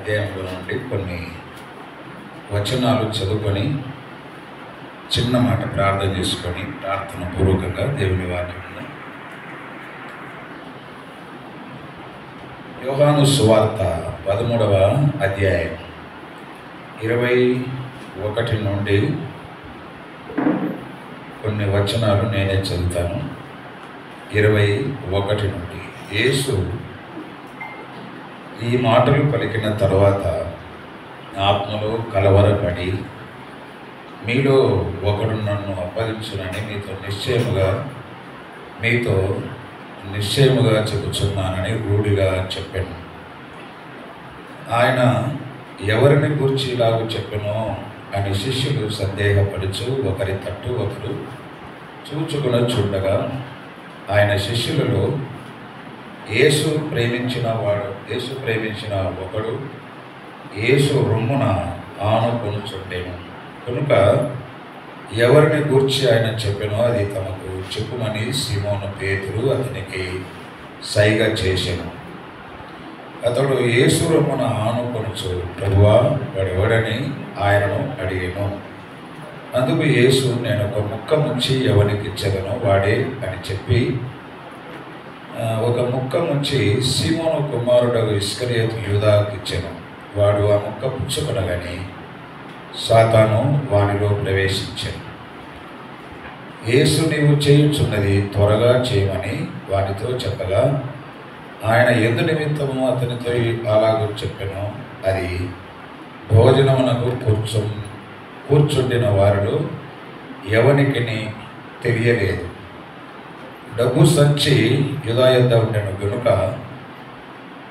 అధ్యాయంలో నుండి కొన్ని వచనాలు చదువుకొని చిన్న మాట ప్రార్థన చేసుకొని ప్రార్థన పూర్వకంగా దేవుని వాక్యం యోహాను సువార్త 13వ అధ్యాయం 21 నుండి కొన్ని వచనాలు నేనే చదువుతాను. 21 నుండి యేసు ఈ మాటలు పలికిన తరువాత ఆత్మలో కలవరపడి, మీలో ఒకడు నన్ను అప్పగించునని మీతో నిశ్చయముగా చెప్పుచున్నానని రూఢిగా చెప్పాను. ఆయన ఎవరిని గురించి ఇలాగ చెప్పానో అని శిష్యులు సందేహపడుచు ఒకరి తట్టు ఒకరు చూచుకుని చూడగా, ఆయన శిష్యులలో యేసు ప్రేమించిన ఒకడు యేసు రొమ్మున ఆనుకొనుచుండెను. కనుక ఎవరిని గూర్చి ఆయన చెప్పానో అది తమకు చెప్పుమని సీమోను పేతురు అతనికి సైగ చేసెను. అతడు యేసు రొమ్మున ఆనుకొనుచు, ప్రభువా, వాడెవడని ఆయనను అడిగెను. అందుకు యేసు, నేను ఒక ముక్క ముంచి ఎవరికి ఇచ్చెదనో వాడే అని చెప్పి ఒక ముక్క ముంచి సీమోను కుమారుడు ఇస్కరియోతు యూదాకు ఇచ్చెను. వాడు ఆ ముక్క పుచ్చుకొనగాని సాతాను వానిలో ప్రవేశించెను. యేసు, నీవు చేయుచున్నది త్వరగా చేయమని వానితో చెప్పగా, ఆయన ఎందు నిమిత్తము అతనితో అలాగూ చెప్పెను. అది భోజనమునకు కూర్చుండిన వారిలో ఎవనికి తెలియలేదు. డబ్బు సంచి యూదా యొద్ద ఉండెను గనుక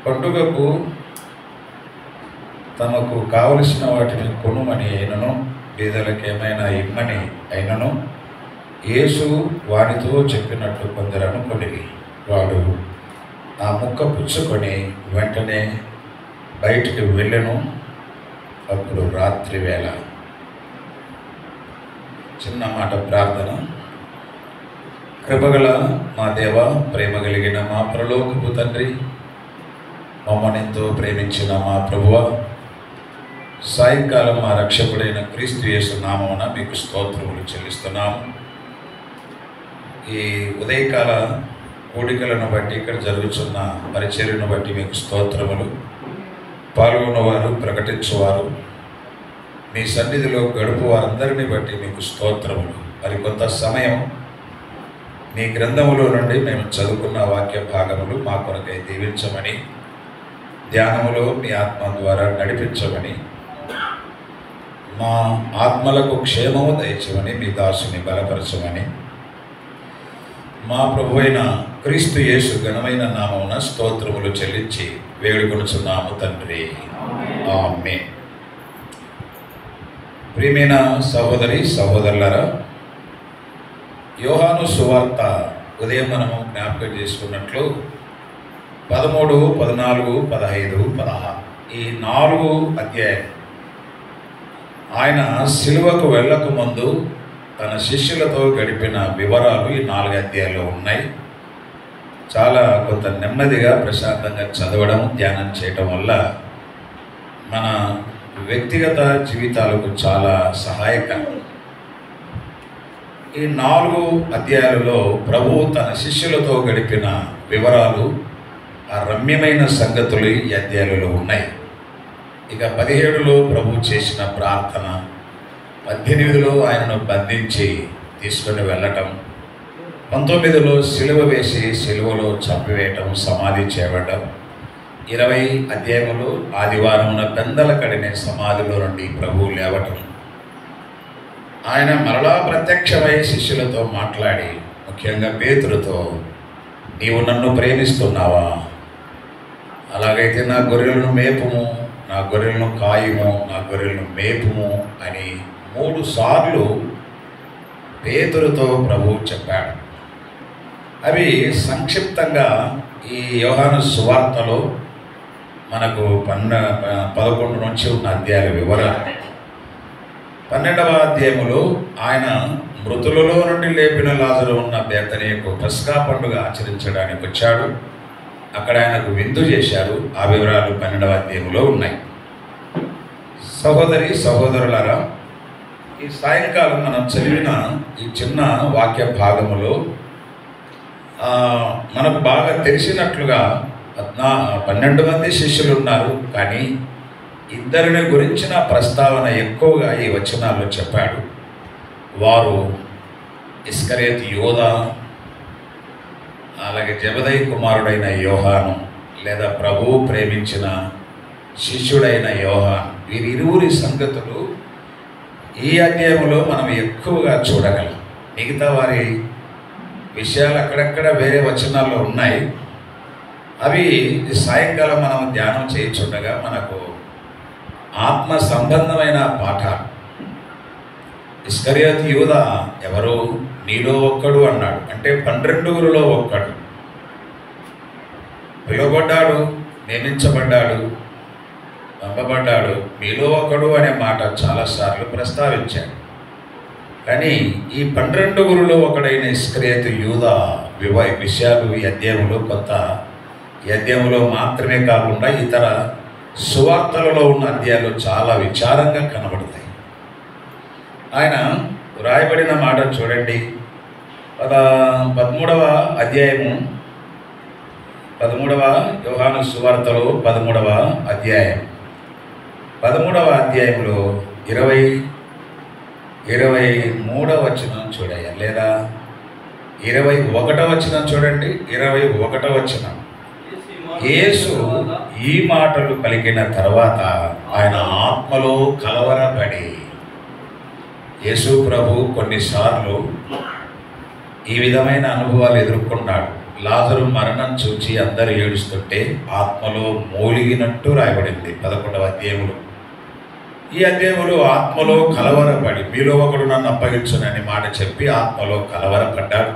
పండుగకు తమకు కావలసిన వాటిని కొనుమని అయినను, బీదలకు ఏమైనా ఇమ్మని అయినను యేసు వానితో చెప్పినట్లు కొందరు అనుకొనిరి. వాడు ఆ ముక్క పుచ్చుకొని వెంటనే బయటికి వెళ్ళెను. అప్పుడు రాత్రి వేళ. చిన్న మాట ప్రార్థన. కృపగల మా దేవ, ప్రేమ కలిగిన మా పరలోకపు తండ్రి, మమ్మల్ని ఎంతో ప్రేమించిన మా ప్రభువా, సాయంకాలం మా రక్షకుడైన క్రీస్తు యేసు నామమున మీకు స్తోత్రములు చెల్లిస్తున్నాము. ఈ ఉదయకాల కూడికలను బట్టి, ఇక్కడ జరుగుతున్న పరిచర్యను బట్టి మీకు స్తోత్రములు. పాల్గొన్నవారు, ప్రకటించేవారు, మీ సన్నిధిలో గడుపు వారందరినీ బట్టి మీకు స్తోత్రములు. మరి కొంత సమయం మీ గ్రంథములో నుండి మేము చదువుకున్న వాక్య భాగములు మా కొరకై దీవించమని, ధ్యానములో మీ ఆత్మ ద్వారా నడిపించమని, మా ఆత్మలకు క్షేమము దయచేయమని మీ దాసుని బలపరచమని మా ప్రభు అయిన క్రీస్తు యేసు ఘనమైన నామమున స్తోత్రములు చెల్లించి వేడుకొనుచున్నాము తండ్రి, ఆమేన్. ప్రియమైన సహోదరి సహోదరులారా, యోహాను సువార్త ఉదయం మనము జ్ఞాపకం చేసుకున్నట్లు 13, 14, 15, 16 ఈ 4 అధ్యాయం ఆయన సిలువకు వెళ్ళక ముందు తన శిష్యులతో గడిపిన వివరాలు ఈ 4 అధ్యాయాల్లో ఉన్నాయి. చాలా కొంత నెమ్మదిగా ప్రశాంతంగా చదవడం, ధ్యానం చేయటం వల్ల మన వ్యక్తిగత జీవితాలకు చాలా సహాయకరం. ఈ 4 అధ్యాయాలలో ప్రభువు తన శిష్యులతో గడిపిన వివరాలు, ఆ రమ్యమైన సంగతులు ఈ అధ్యాయాలలో ఉన్నాయి. ఇక 17లో ప్రభు చేసిన ప్రార్థన, 18లో ఆయనను బంధించి తీసుకొని వెళ్ళటం, 19లో సిలువ వేసి సిలువలో చంపివేయటం, సమాధి చేయబడటం, 20 అధ్యాయంలో ఆదివారమున పెందల కడినే సమాధిలో నుండి ప్రభువు లేవటం, ఆయన మరలా ప్రత్యక్షమై శిష్యులతో మాట్లాడి, ముఖ్యంగా పేతురుతో, నీవు నన్ను ప్రేమిస్తున్నావా? అలాగైతే నా గొర్రెలను మేపుము, నా గొర్రెలను కాయుము, నా గొర్రెలను మేపుము అని 3 సార్లు పేతురుతో ప్రభువు చెప్పాడు. అవి సంక్షిప్తంగా ఈ యోహాను సువార్తలో మనకు 11 నుంచి ఉన్న అధ్యాయాల వివరాలు. 12వ అధ్యాయములో ఆయన మృతులలో నుండి లేపిన లాజరు ఉన్న బేతనీయకు పస్కా పండుగ ఆచరించడానికి వచ్చాడు. అక్కడ ఆయనకు విందు చేశారు. ఆ వివరాలు 12వ అధ్యాయంలో ఉన్నాయి. సహోదరి సహోదరులారా, ఈ సాయంకాలం మనం చదివిన ఈ చిన్న వాక్య భాగములో మనకు బాగా తెలిసినట్లుగా 12 మంది శిష్యులు ఉన్నారు, కానీ ఇద్దరిని గురించిన ప్రస్తావన ఎక్కువగా ఈ వచనాల్లో చెప్పాడు. వారు ఇస్కరియోతు యోధా, అలాగే జెబెదయి కుమారుడైన యోహాను, లేదా ప్రభువు ప్రేమించిన శిష్యుడైన యోహాను. వీరిరువురి సంగతులు ఈ అధ్యాయంలో మనం ఎక్కువగా చూడగలం. మిగతా వారి విషయాలు అక్కడక్కడ వేరే వచనాల్లో ఉన్నాయి. అవి సాయంకాలం మనం ధ్యానం చేయించుండగా మనకు ఆత్మ సంబంధమైన పాఠాలు. ఇస్కరియోతు యూదా ఎవరు? నీలో ఒక్కడు అన్నాడు, అంటే 12 ఒక్కడు. పిలువబడ్డాడు, నియమించబడ్డాడు, పంపబడ్డాడు. మీలో ఒకడు అనే మాట చాలాసార్లు ప్రస్తావించాడు. కానీ ఈ 12 ఒకడైన ఇస్కరియోతు యూదా విషయాలు ఈ అధ్యాయంలో ఈ అధ్యాయంలో మాత్రమే కాకుండా ఇతర సువార్తలలో ఉన్న అధ్యాయాలు చాలా విచారంగా కనబడతాయి. ఆయన రాయబడిన మాట చూడండి. 13వ అధ్యాయము, 13వ యోహాను సువార్తలో 13వ అధ్యాయం, 13వ అధ్యాయంలో 23వ వచనం చూడయ్యా, లేదా 21వ వచనం చూడండి. 21వ వచనం, యేసు ఈ మాటలు పలికిన తర్వాత ఆయన ఆత్మలో కలవరపడి. యేసు ప్రభు కొన్నిసార్లు ఈ విధమైన అనుభవాలు ఎదుర్కొన్నాడు. లాజరు మరణం చూచి అందరూ ఏడుస్తుంటే ఆత్మలో మూలిగినట్టు రాయబడింది 11వ అధ్యాయంలో. ఈ అధ్యాయంలో ఆత్మలో కలవరపడి, మీలో ఒకడు నన్ను అప్పగించునని మాట చెప్పి ఆత్మలో కలవరపడ్డాడు.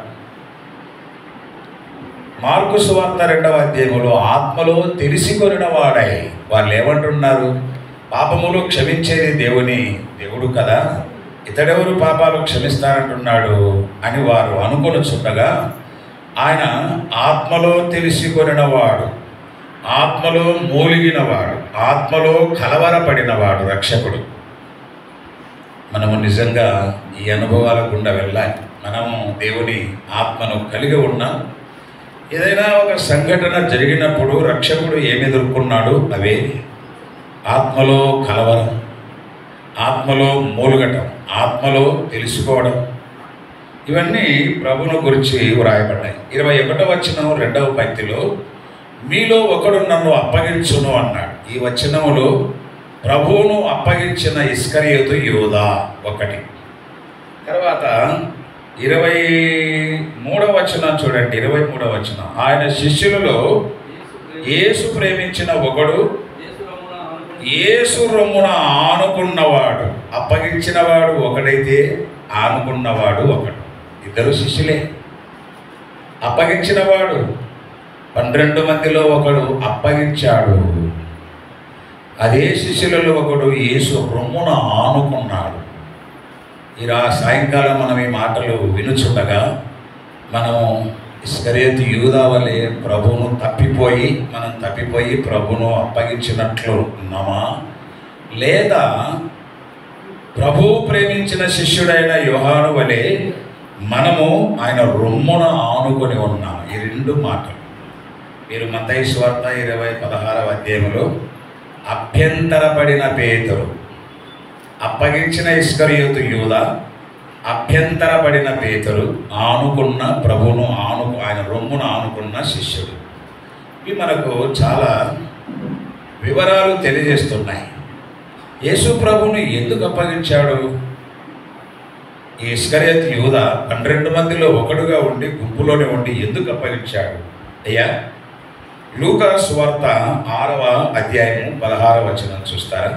మార్కు సువార్త 2వ అధ్యాయంలో ఆత్మలో తెలిసికొనిన వాడై. వాళ్ళు ఏమంటున్నారు? పాపములు క్షమించేది దేవుడు కదా, ఇతడెవరు పాపాలు క్షమిస్తారంటున్నాడు అని వారు అనుకొనుచుండగా ఆయన ఆత్మలో తెలిసికొనినవాడు, ఆత్మలో మూలిగినవాడు, ఆత్మలో కలవరపడినవాడు రక్షకుడు. మనము నిజంగా ఈ అనుభవాల గుండా వెళ్ళాలి. మనము దేవుని ఆత్మను కలిగి ఉన్నాం. ఏదైనా ఒక సంఘటన జరిగినప్పుడు రక్షకుడు ఏమి ఎదుర్కొన్నాడు? అవే ఆత్మలో కలవరం, ఆత్మలో మూలుగటం, ఆత్మలో తెలుసుకోవడం. ఇవన్నీ ప్రభువును గురించి వ్రాయబడ్డాయి. 21వ వచనం 2వ పంక్తిలో మీలో ఒకడు నన్ను అప్పగించును అన్నాడు. ఈ వచనములో ప్రభువును అప్పగించిన ఇస్కరియోతు యూదా ఒకటి. తర్వాత 23వ వచనం చూడండి. 23వ వచనం, ఆయన శిష్యులలో యేసు ప్రేమించిన ఒకడు, యేసు రొమ్మున ఆనుకున్నవాడు. అప్పగించినవాడు ఒకడైతే ఆనుకున్నవాడు ఒకడు. ఇద్దరు శిష్యులే. అప్పగించినవాడు 12 మందిలో ఒకడు అప్పగించాడు. అదే శిష్యులలో ఒకడు యేసు రొమ్మున ఆనుకున్నాడు. సాయంకాలం మనం ఈ మాటలు వినుచుండగా మనము ఇస్కరియోతు యూదా వలె ప్రభువును తప్పిపోయి ప్రభువును అప్పగించినట్లు ఉన్నామా, లేదా ప్రభువు ప్రేమించిన శిష్యుడైన యోహాను వలె మనము ఆయన రొమ్మున ఆనుకొని ఉన్నాం? ఈ 2 మాటలు మీరు మత్తయి సువార్త 16వ అధ్యాయంలో అభ్యంతరపడిన పేతురు, అప్పగించిన ఇస్కరియోతు యూదా, అభ్యంతరపడిన పేతురు, ఆనుకున్న ప్రభువును ఆయన రొమ్మును ఆనుకున్న శిష్యుడు. ఇవి మనకు చాలా వివరాలు తెలియజేస్తున్నాయి. యేసు ప్రభువును ఎందుకు అప్పగించాడు? ఈ ఇస్కరియోతు యూదా 12 మందిలో ఒకడుగా ఉండి, గుంపులోనే ఉండి ఎందుకు అప్పగించాడు? అయ్యా, లూకా సువార్త 6వ అధ్యాయం 16వ వచనం చూస్తారా?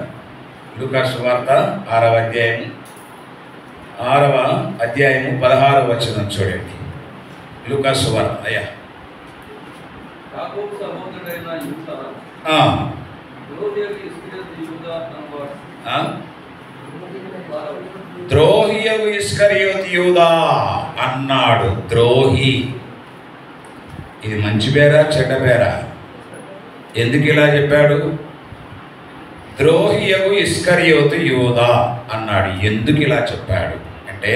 లూకా సువార్త 6వ అధ్యాయం 16వ వచనం చూడండి. లూకా సువార్త. అయ్యా, ద్రోహియగు ఇస్కరియోతు యూదా అన్నాడు. ద్రోహి, ఇది మంచి పేరా చెడ్డ పేరా? ఎందుకు ఇలా చెప్పాడు? ద్రోహియగు ఇస్కరియోతు యూదా అన్నాడు. ఎందుకు ఇలా చెప్పాడు అంటే,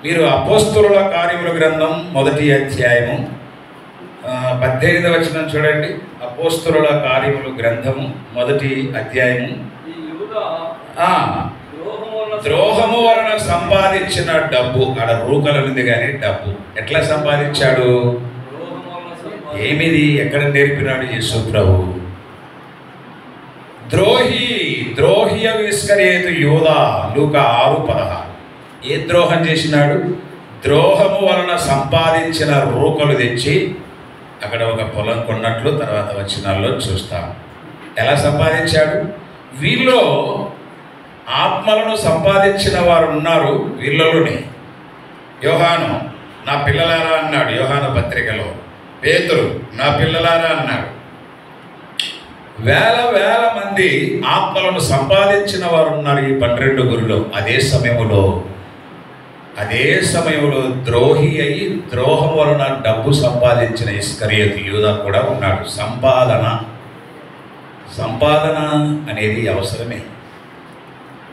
మీరు అపోస్తలుల కార్యముల గ్రంథం 1వ అధ్యాయము 18వ వచనం చూడండి. అపోస్తలుల కార్యముల గ్రంథము 1వ అధ్యాయము. ద్రోహము వలన సంపాదించిన డబ్బు, అక్కడ రూకలుంది కానీ డబ్బు ఎట్లా సంపాదించాడు? ఏమిది? ఎక్కడ నేర్పినాడు యేసు ప్రభు? ద్రోహి ఇస్కరియోతు యూదా, లూకా 6:16. ఏ ద్రోహం చేసినాడు? ద్రోహము వలన సంపాదించిన రూకలు తెచ్చి అక్కడ ఒక పొలం కొన్నట్లు తర్వాత వచనాల్లో చూస్తాం. ఎలా సంపాదించాడు? వీళ్ళు ఆత్మలను సంపాదించిన వారు ఉన్నారు వీళ్ళలోనే. యోహాను నా పిల్లలారా అన్నాడు యోహాను పత్రికలో. పేతురు నా పిల్లలారా అన్నాడు. వేల వేల మంది ఆత్మలను సంపాదించిన వారు ఉన్నారు ఈ 12 గురులో. అదే సమయంలో ద్రోహి అయి ద్రోహం వలన డబ్బు సంపాదించిన ఇస్కరియోతు యూదా కూడా ఉన్నాడు. సంపాదన అనేది అవసరమే,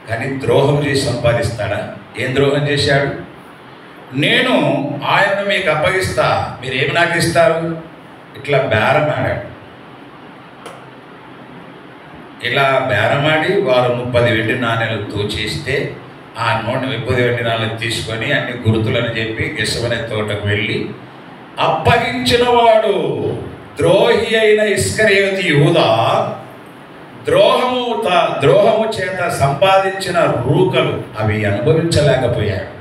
కానీ ద్రోహం చేసి సంపాదిస్తాడా? ఏం ద్రోహం చేశాడు? నేను ఆయనను మీకు అప్పగిస్తా, మీరేమి నాకు ఇస్తారు? ఇట్లా బేరమాడాడు. ఇలా బేరమాడి వారు 30 వెండి నాణ్యాలు తోచేస్తే ఆ 130 వెండి నాణ్యాలు తీసుకొని అన్ని గుర్తులను చెప్పి గెసవనే తోటకు వెళ్ళి అప్పగించిన వాడు ద్రోహి అయిన ఇస్కరియోతు యూదా ద్రోహము చేత సంపాదించిన రూకలు అవి అనుభవించలేకపోయాడు.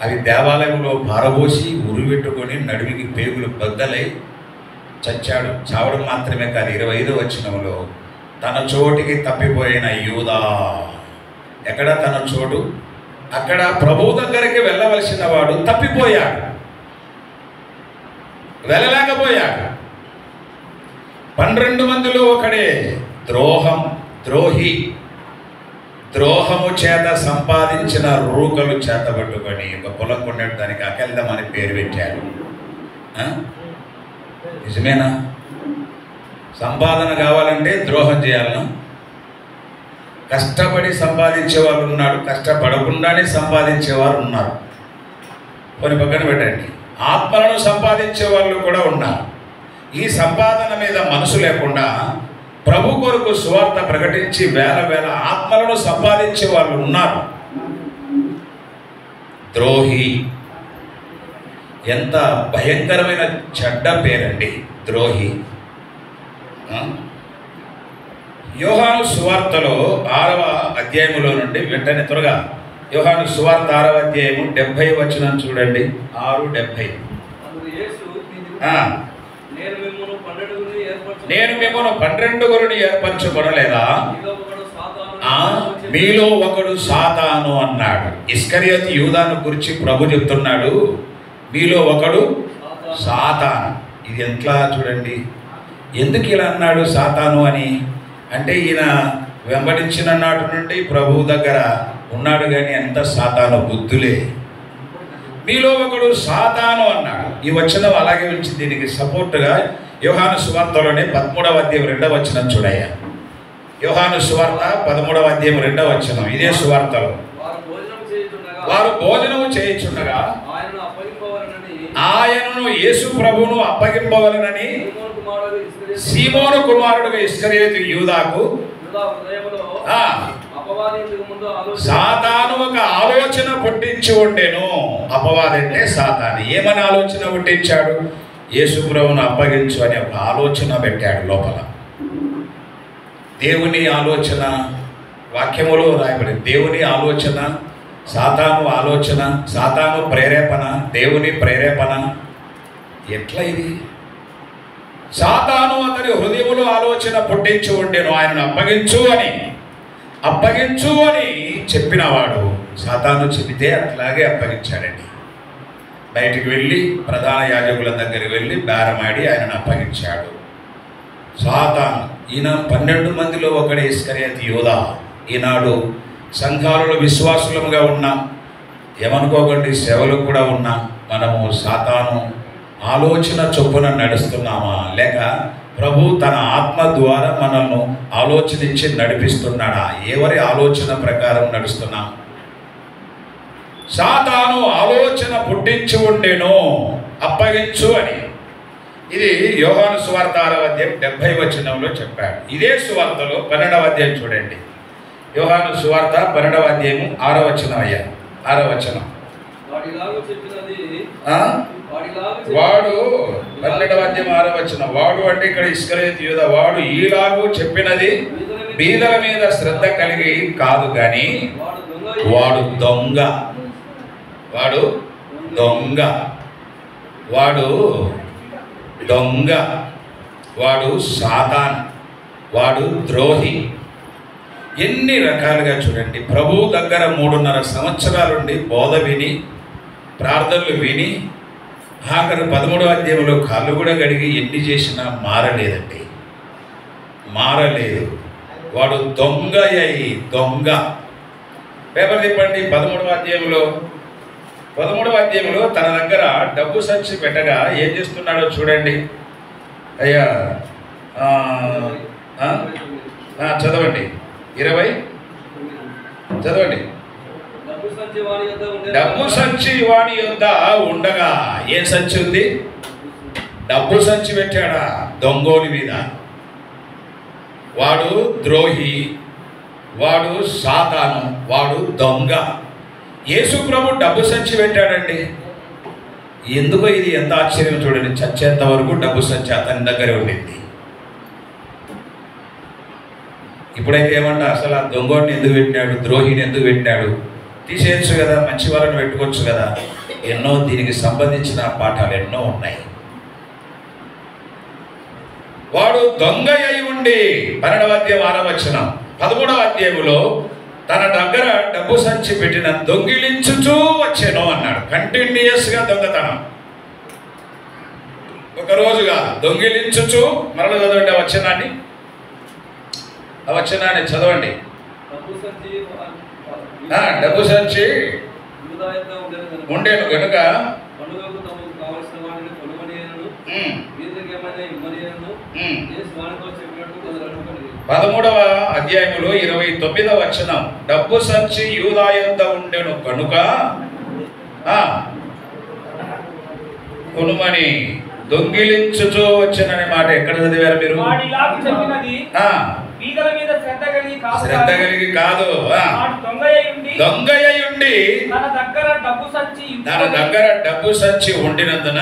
అవి దేవాలయంలో పారబోసి ఉరిపెట్టుకొని నడుమికి పేగులు బద్దలై చచ్చాడు. చావడం మాత్రమే కాదు, 25వ వచనంలో తన చోటికి తప్పిపోయిన యూదా. ఎక్కడ తన చోటు? అక్కడ ప్రభువు దగ్గరికి వెళ్ళవలసిన వాడు తప్పిపోయాడు, వెళ్ళలేకపోయాడు. 12 మందిలో ఒకడే ద్రోహము చేత సంపాదించిన రూకలు చేతబట్టుకొని ఒక పొలం కొన్నాడు, దానికి అకెల్దం అని పేరు పెట్టాడు. నిజమేనా? సంపాదన కావాలంటే ద్రోహం చేయాలను. కష్టపడి సంపాదించే వాళ్ళు ఉన్నాడు, కష్టపడకుండానే సంపాదించేవారు ఉన్నారు. కొన్ని పక్కన పెట్టండి. ఆత్మలను సంపాదించే వాళ్ళు కూడా ఉన్నారు. ఈ సంపాదన మీద మనసు లేకుండా ప్రభు కొరకు సువార్త ప్రకటించి వేల వేల ఆత్మలను సంపాదించే వాళ్ళు ఉన్నారు. ద్రోహి ఎంత భయంకరమైన చెడ్డ పేరండి ద్రోహి. యోహాను సువార్తలో 6వ అధ్యాయములో నుండి వెంటనే త్వరగా యోహాను సువార్త 6వ అధ్యాయము 70వ వచనం చూడండి. 6:70. నేను మిమ్మల్ని 12 ఏర్పరచుకొనలేదా? మీలో ఒకడు సాతాను అన్నాడు. ఇస్కరియోతు యూదాను గురించి ప్రభు చెప్తున్నాడు, మీలో ఒకడు సాతాను. ఇది ఎట్లా చూడండి, ఎందుకు ఇలా అన్నాడు సాతాను అని అంటే, ఈయన వెంబడించిన నాటి నుండి ప్రభువు దగ్గర ఉన్నాడు కానీ ఎంత సాతాను బుద్ధులే. మీలో ఒకడు సాతాను అన్నాడు. ఈ వచనం అలాగే ఉంచి దీనికి సపోర్టుగా యోహాను సువార్తలోనే 13వ అధ్యాయం 2వ వచనం చూడయ్యా. యోహాను సువార్త 13వ అధ్యాయం 2వ వచనం. ఇదే సువార్తలో వారు భోజనము చేయుచుండగా ఆయనను యేసు ప్రభువును అప్పగింపవలనని సీమోను కుమారుడుగా ఇస్కరియోతు యూదాకు సాతాను ఒక ఆలోచన పుట్టించి ఉండెను. అపవాది అంటే సాతాను. ఏమని ఆలోచన పుట్టించాడు? యేసు ప్రభువును అప్పగించు అనే ఒక ఆలోచన పెట్టాడు లోపల. దేవుని ఆలోచన వాక్యములో రాయబడింది. దేవుని ఆలోచన, సాతాను ఆలోచన, సాతాను ప్రేరేపణ, దేవుని ప్రేరేపణ. ఎట్లా ఇది? సాతాను అతని హృదయములో ఆలోచన పుట్టించి ఉండెను, ఆయనను అప్పగించు అని చెప్పినవాడు. సాతాను చెబితే అట్లాగే అప్పగించాడండి. బయటికి వెళ్ళి ప్రధాన యాజకుల దగ్గరికి వెళ్ళి బేరమాడి ఆయనను అప్పగించాడు. సాతాను. ఈయన 12 మందిలో ఒకడే ఇస్కరియోతు యూదా. ఈనాడు సంఘాలలో విశ్వాసులముగా ఉన్నాం, ఏమనుకోకండి, సేవలు కూడా ఉన్నాం. మనము సాతాను ఆలోచన చొప్పున నడుస్తున్నామా, లేక ప్రభు తన ఆత్మ ద్వారా మనల్ని ఆలోచనించి నడిపిస్తున్నాడా? ఎవరి ఆలోచన ప్రకారం నడుస్తున్నాం? సాతాను ఆలోచన పుట్టించి ఉండేను అప్పగించు అని. ఇది యోహాను సువార్త 6వ అధ్యాయం 70వ వచనంలో చెప్పాడు. ఇదే సువార్తలో 12వ అధ్యాయం చూడండి. యోహాను సువార్త 12వ అధ్యాయం 6వ వచనం అయ్యా, 6వ వచనం. వాడు 12వ అధ్యాయం 6వ వచనం. వాడు అంటే ఇక్కడ ఇస్కరియోతు యూదా. వాడు ఈలాగు చెప్పినది బీదల మీద శ్రద్ధ కలిగి కాదు కానీ వాడు దొంగ, వాడు దొంగ, వాడు దొంగ, వాడు సాతాన్, వాడు ద్రోహి. ఎన్ని రకాలుగా చూడండి. ప్రభు దగ్గర 3.5 సంవత్సరాలుండి బోధ విని ప్రార్థనలు విని ఆఖరు 13వ అధ్యాయంలో కాళ్ళు కూడా గడిగి ఎన్ని చేసినా మారలేదండి, మారలేదు. వాడు దొంగ అయి దొంగ. పేపర్ తిప్పండి. 13వ అధ్యాయంలో తన దగ్గర డబ్బు సంచి పెట్టగా ఏం చేస్తున్నాడో చూడండి అయ్యా. చదవండి 20 చదవండి. డబ్బు సంచి వాడి యొద్ద ఉండగా. ఏ సంచి ఉంది? డబ్బు సంచి పెట్టాడా దొంగోని మీద. వాడు ద్రోహి, వాడు సాతాను, వాడు దొంగ. యేసు ప్రభు డబ్బు సంచి పెట్టాడండి. ఎందుకో ఇది ఎంత ఆశ్చర్యం చూడండి. చచ్చేంత వరకు డబ్బు సంచి అతని దగ్గరే ఉండింది. ఇప్పుడైతే ఏమంటా అసలు ఆ దొంగోడిని ఎందుకు పెట్టినాడు, ద్రోహిని ఎందుకు పెట్టినాడు? తీసేయచ్చు కదా, మంచి వాళ్ళని పెట్టుకోవచ్చు కదా. ఎన్నో దీనికి సంబంధించిన పాఠాలు ఎన్నో ఉన్నాయి. వాడు దొంగ అయి ఉండి 12వ అధ్యాయం 6వ వచనం. 13వ అధ్యాయంలో తన దగ్గర డబ్బు సంచి పెట్టిన దొంగిలించుచూ వచ్చాను అన్నాడు. కంటిన్యూస్గా దొంగతనం, ఒక రోజు కాదు, దొంగిలించుచూ. మరల చదవండి ఆ వచనాన్ని చదవండి. డబ్బు సంచి ఉండేను కనుక 13వ అధ్యాయంలో 29వ వచనం. డబ్బు సంచి యూదా యొద్ద ఉండెను కనుక కొనుమని దొంగిలించుచూ వచ్చాననే మాట ఎక్కడ చదివారు మీరు? శ్రద్ధ కలిగి కాదు, దొంగయ్య ఉండి తన దగ్గర డబ్బు సంచి ఉండినందున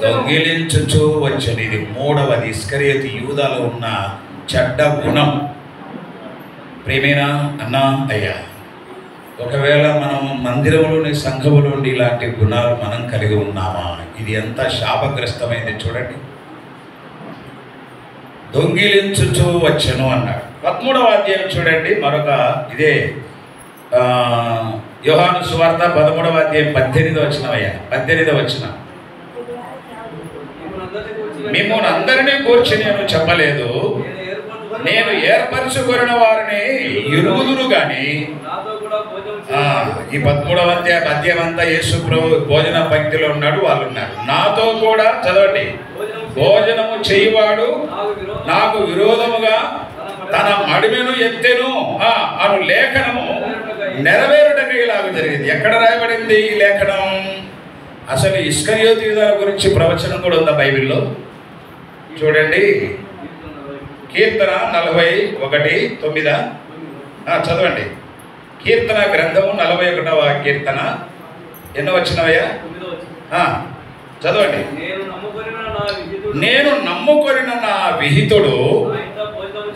దొంగిలించుచూ వచ్చాను. ఇది 3వది ఇస్కరియోతు యూదాలో ఉన్న చెడ్డ గుణం. ప్రేమేనా అన్నా అయ్యా, ఒకవేళ మనం మందిరంలోని సంఘములో ఉండి ఇలాంటి గుణాలు మనం కలిగి ఉన్నామా? ఇది ఎంత శాపగ్రస్తమైంది చూడండి. దొంగిలించుచూ వచ్చను అన్నాడు. 13వ అధ్యాయం చూడండి. మరొక ఇదే యోహాను సువార్త 13వ అధ్యాయం 18వ వచనం అయ్యా, 18వ వచనం. మిమ్మల్ని అందరినీ కూర్చి నేను చెప్పలేదు, నేను ఏర్పరచుకున్న వారిని ఎరుగుదురు గాని. ఈ 13వ అధ్యాయం అంతా యేసు ప్రభు భోజన పంక్తిలో ఉన్నాడు, వాళ్ళు ఉన్నారు. నాతో కూడా చదవండి. భోజనము చేయువాడు నాకు విరోధముగా తన మడిమెను ఎత్తెను అను లేఖనము నెరవేరుటకు ఇలాగ జరిగింది. ఎక్కడ రాయబడింది ఈ లేఖనం? అసలు ఇస్కరియోతు యూదా గురించి ప్రవచనం కూడా ఉందా బైబిల్లో? చూడండి. కీర్తన 41:9 చదవండి. కీర్తన గ్రంథము 41వ కీర్తన ఎన్నో వచ్చినవయ్యా? చదవండి. నేను నమ్ముకొనిన నా విహితుడు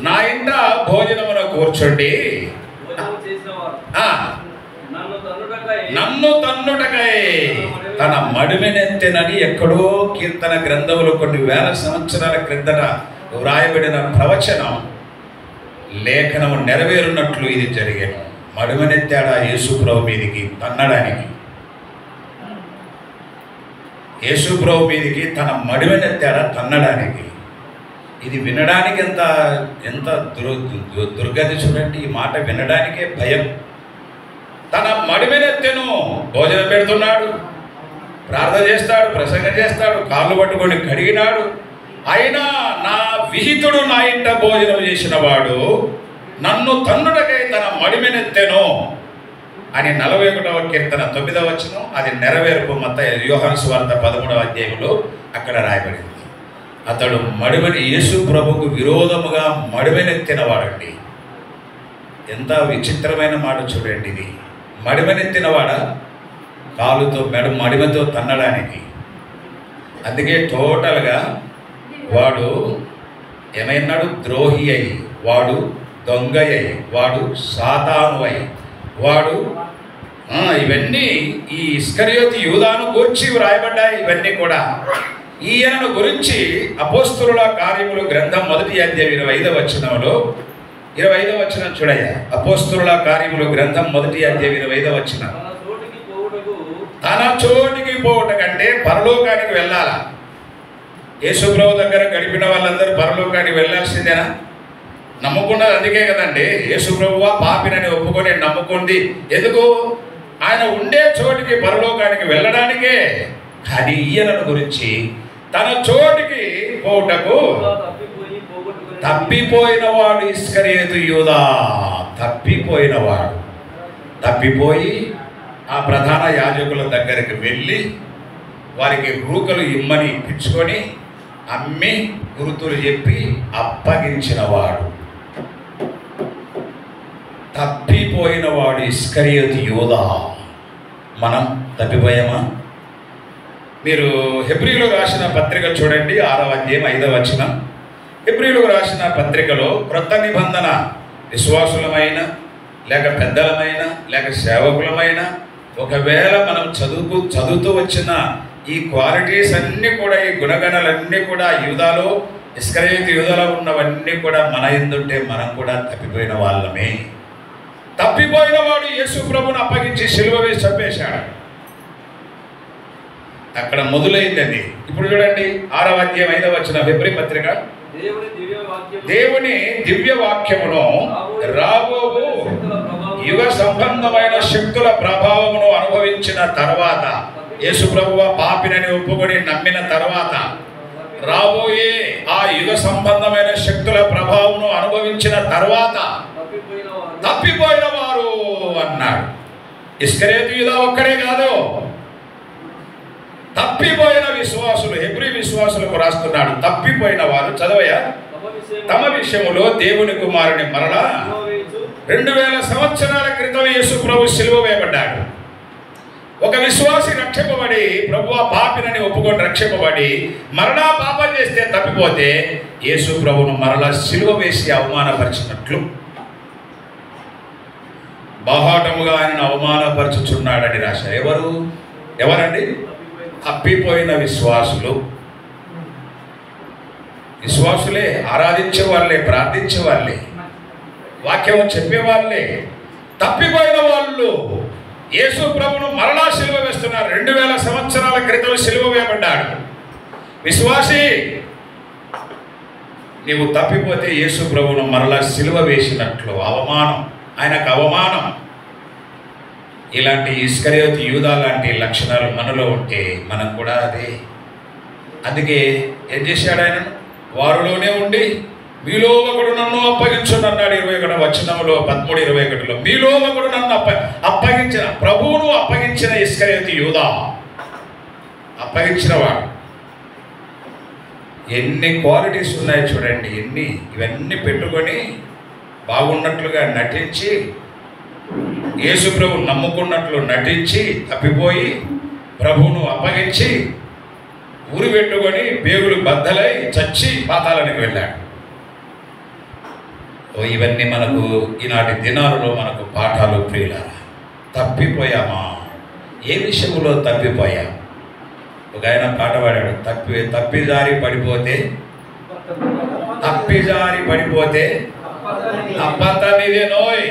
నా ఇంట భోజనమున కూర్చోండి, నన్ను తన్నుటకై తన మడిమెనెత్తెనని ఎక్కడో కీర్తన గ్రంథములో కొన్ని వేల సంవత్సరాల క్రిందట వ్రాయబడిన ప్రవచనం లేఖనము నెరవేరున్నట్లు ఇది జరిగాను. మడిమెనెత్తాడా యేసు ప్రభు మీదికి తన్నడానికి? యేసు ప్రభు మీదికి తన మడిమెనెత్తాడా తన్నడానికి? ఇది వినడానికి ఎంత దుర్గతి చూడండి. ఈ మాట వినడానికే భయం. తన మడిమెనెత్తెను, భోజనం పెడుతున్నాడు, ప్రార్థన చేస్తాడు, ప్రసంగం చేస్తాడు, కాళ్ళు పట్టుకొని కడిగినాడు. అయినా నా విహితుడు నా ఇంట భోజనం చేసిన వాడు నన్ను తన్నుటకై తన మడిమెనెత్తెను అని 41వ కీర్తన 9వ వచనం. అది నెరవేర్పు మత్తయి యోహాను సువార్త 13వ అధ్యాయంలో అక్కడ రాయబడింది. అతడు మడిమని యేసు ప్రభుకు విరోధముగా మడిమెనెత్తిన వాడండి. ఎంత విచిత్రమైన మాట చూడండి ఇది. మడిమెనెత్తినవాడా? కాలుతో మడిమతో తన్నడానికి. అందుకే టోటల్గా వాడు ఏమైనాడు? ద్రోహి అయి, వాడు దొంగ అయి, వాడు సాతాను అయి, వాడు ఇవన్నీ ఈ ఇస్కరియోతు యూదాను గూర్చి వ్రాయబడ్డాయి. ఇవన్నీ కూడా ఈయనను గురించి అపోస్తలుల కార్యములు గ్రంథం 1వ అధ్యాయం 25వ వచనంలో 25వ వచనం చూడయ్యా. అపోస్తలుల కార్యములు గ్రంథం 1వ అధ్యాయం 25వ వచనం. తన చోటికి పోవట కంటే పరలోకానికి వెళ్ళాలా? యేసుప్రభు దగ్గర గడిపిన వాళ్ళందరూ పరలోకానికి వెళ్ళాల్సిందేనా? నమ్ముకున్నది అందుకే కదండి. యేసుప్రభువా పాపినని ఒప్పుకొని నమ్ముకుంది. ఎందుకు? ఆయన ఉండే చోటికి పరలోకానికి వెళ్ళడానికే. కానీ ఈయనను గురించి తన చోటికి పోవుటకు తప్పిపోయినవాడు ఇస్కరియోతు యూదా. తప్పిపోయినవాడు తప్పిపోయి ఆ ప్రధాన యాజకుల దగ్గరికి వెళ్ళి వారికి రూకలు ఇమ్మని ఇప్పించుకొని అమ్మి గురుతులు చెప్పి అప్పగించినవాడు. తప్పిపోయినవాడు ఇస్కరియోతు యూదా. మనం తప్పిపోయామా? మీరు హెబ్రీయులకు రాసిన పత్రిక చూడండి, 6వ అధ్యాయం 5వ వచనం. హెబ్రీయులకు రాసిన పత్రికలో క్రొత్త నిబంధన విశ్వాసులమైన లేక పెద్దలమైన లేక సేవకులమైన ఒకవేళ మనం చదువుతూ వచ్చిన ఈ క్వాలిటీస్ అన్నీ కూడా, ఈ గుణగణాలన్నీ కూడా యూదాలో, ఇస్కరియోతు యూదాలో ఉన్నవన్నీ కూడా మన యందుంటే మనం కూడా తప్పిపోయిన వాళ్ళమే. తప్పిపోయిన వాడు యేసు ప్రభువును అప్పగించి సిలువ వేసి చంపేశాడు. అక్కడ మొదలైందండి. ఇప్పుడు చూడండి 6వ అధ్యాయం 5వ వచనం హెబ్రీ పత్రిక. దేవుని దివ్య వాక్యమును రాబోవు యుగ సంబంధమైన శక్తుల ప్రభావమును అనుభవించిన తర్వాత, యేసు ప్రభువు పాపినని ఒప్పుకొని నమ్మిన తర్వాత రాబోయే ఆ యుగ సంబంధమైన శక్తుల ప్రభావమును అనుభవించిన తర్వాత తప్పిపోయిన వారు అన్నాడు. ఇస్కరియోతు యూదా ఒక్కడే కాదు, తప్పిపోయిన విశ్వాసులు, హెబ్రీ విశ్వాసులకు రాస్తున్నాడు. తప్పిపోయిన వారు చదవయా. తమ విషయములో దేవుని కుమారుని మరలా 2000 సంవత్సరాల క్రితం యేసు ప్రభు సిలువ వేయబడ్డాడు. ఒక విశ్వాసి రక్షింపబడి, ప్రభువా పాపినని ఒప్పుకొని రక్షింపబడి మరలా పాపం చేస్తే తప్పిపోతే యేసు ప్రభువును మరలా సిలువ వేసి అవమానపరిచినట్లు బాహాటముగా ఆయనను అవమానపరచుచున్నాడని రాశారు. ఎవరండి? తప్పిపోయిన విశ్వాసులు. విశ్వాసులే, ఆరాధించే వాళ్ళే, ప్రార్థించే వాళ్ళే, వాక్యం చెప్పేవాళ్ళే. తప్పిపోయిన వాళ్ళు యేసు ప్రభువును మరలా సిలువ వేస్తున్నారు. 2000 సంవత్సరాల క్రితం సిలువ వేయబడ్డాడు. విశ్వాసి, నీవు తప్పిపోతే యేసు ప్రభువును మరలా సిలువ వేసినట్లు అవమానం, ఆయనకు అవమానం. ఇలాంటి ఇస్కరియోతు యూదా లాంటి లక్షణాలు మనలో ఉంటే మనం కూడా అదే. అందుకే ఏం చేశాడు ఆయన? వారిలోనే ఉండి మీలో ఒకడు నన్ను అప్పగించునన్నాడు. 21వ వచనంలో 13:21లో మీలో ఒకడు నన్ను అప్పగించిన, ప్రభువును అప్పగించిన ఇస్కరియోతు యూదా, అప్పగించినవాడు. ఎన్ని క్వాలిటీస్ ఉన్నాయో చూడండి. ఇవన్నీ పెట్టుకొని బాగున్నట్లుగా నటించి, యేసు ప్రభు నమ్ముకున్నట్లు నటించి తప్పిపోయి ప్రభువును అప్పగించి ఊరి పెట్టుకొని పేగులు బద్దలై చచ్చి పాతాళానికి వెళ్ళాడు. ఇవన్నీ మనకు ఈనాటి దినాలలో మనకు పాఠాలు ప్రియులారా. తప్పిపోయామా? ఏ విషయంలో తప్పిపోయాం? ఒక ఆయన పాట పాడాడు, తప్పిదారి పడిపోతే తప్పంతా నీదే నోయ్.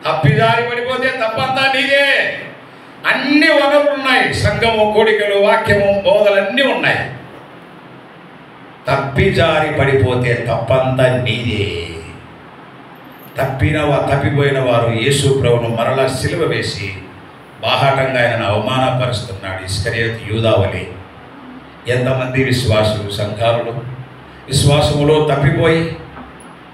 తప్పిదారి పడిపోతే తప్పంతా నీదే. అన్ని వనరులు ఉన్నాయి, సంఘము, కోడికలు, వాక్యము, బోధలన్నీ ఉన్నాయి. తప్పిజారి పడిపోతే తప్పంతా నీదే. తప్పిపోయిన వారు యేసు ప్రభువును మరలా సిలువ వేసి బాహాటంగా ఆయనను అవమానపరుస్తున్నాడు. ఇస్కరియోతు యూదా వలె. ఎంతమంది విశ్వాసులు, సంఘాలు విశ్వాసములో తప్పిపోయి,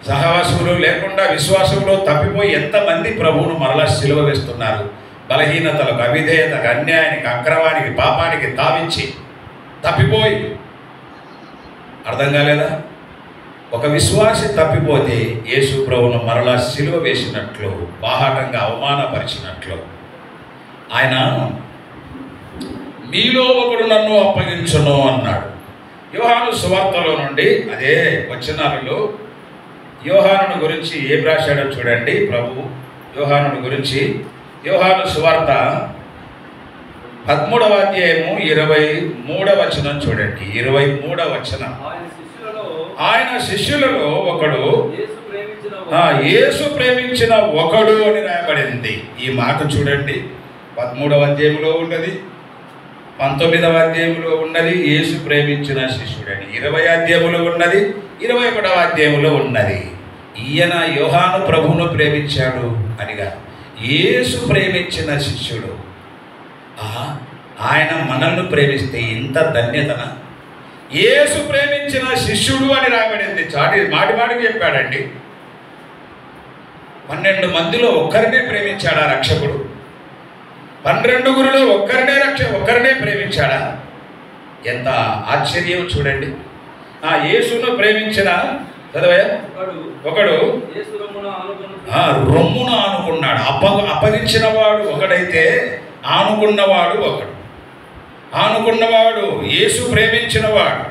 సహవాసములు లేకుండా విశ్వాసంలో తప్పిపోయి ఎంతమంది ప్రభువును మరలా సిలువ వేస్తున్నారు. బలహీనతలకు, అవిధేయతకు, అన్యాయానికి, అక్రమానికి, పాపానికి తావించి తప్పిపోయి. అర్థం కాలేదా? ఒక విశ్వాసి తప్పిపోతే యేసు ప్రభువును మరలా సిలువ వేసినట్లు, బాహాటంగా అవమానపరిచినట్లు. ఆయన మీలో ఒకడు నన్ను అప్పగించును అన్నాడు. యోహాను సువార్తలో నుండి అదే వచనాలలో యోహాను గురించి ఏం రాశాడో చూడండి. ప్రభు యోహాను గురించి యోహాను సువార్త 13వ అధ్యాయము 23వ వచనం చూడండి. 23వ వచనం. ఆయన శిష్యులలో ఒకడు యేసు ప్రేమించిన ఒకడు అని రాయబడింది. ఈ మాట చూడండి. 13వ అధ్యాయంలో ఉన్నది, 19వ అధ్యాయంలో ఉన్నది యేసు ప్రేమించిన శిష్యుడని. 20వ అధ్యాయంలో ఉన్నది, 21వ అధ్యాయంలో ఉన్నది. ఈయన యోహాను ప్రభువును ప్రేమించాడు అనిగా యేసు ప్రేమించిన శిష్యుడు. ఆయన మనల్ని ప్రేమిస్తే ఇంత ధన్యతన. యేసు ప్రేమించిన శిష్యుడు అని రాయబడింది. మాటికి చెప్పాడండి. 12 మందిలో ఒక్కరినే ప్రేమించాడా రక్షకుడు? 12 ఒక్కరినే ప్రేమించాడా? ఎంత ఆశ్చర్యం చూడండి. యేసును ప్రేమించిన ఒకడు రొమ్మున ఆనుకున్నాడు. అప్పగించిన వాడు ఒకడైతే ఆనుకున్నవాడు ఒకడు. ఆనుకున్నవాడు యేసు ప్రేమించిన వాడు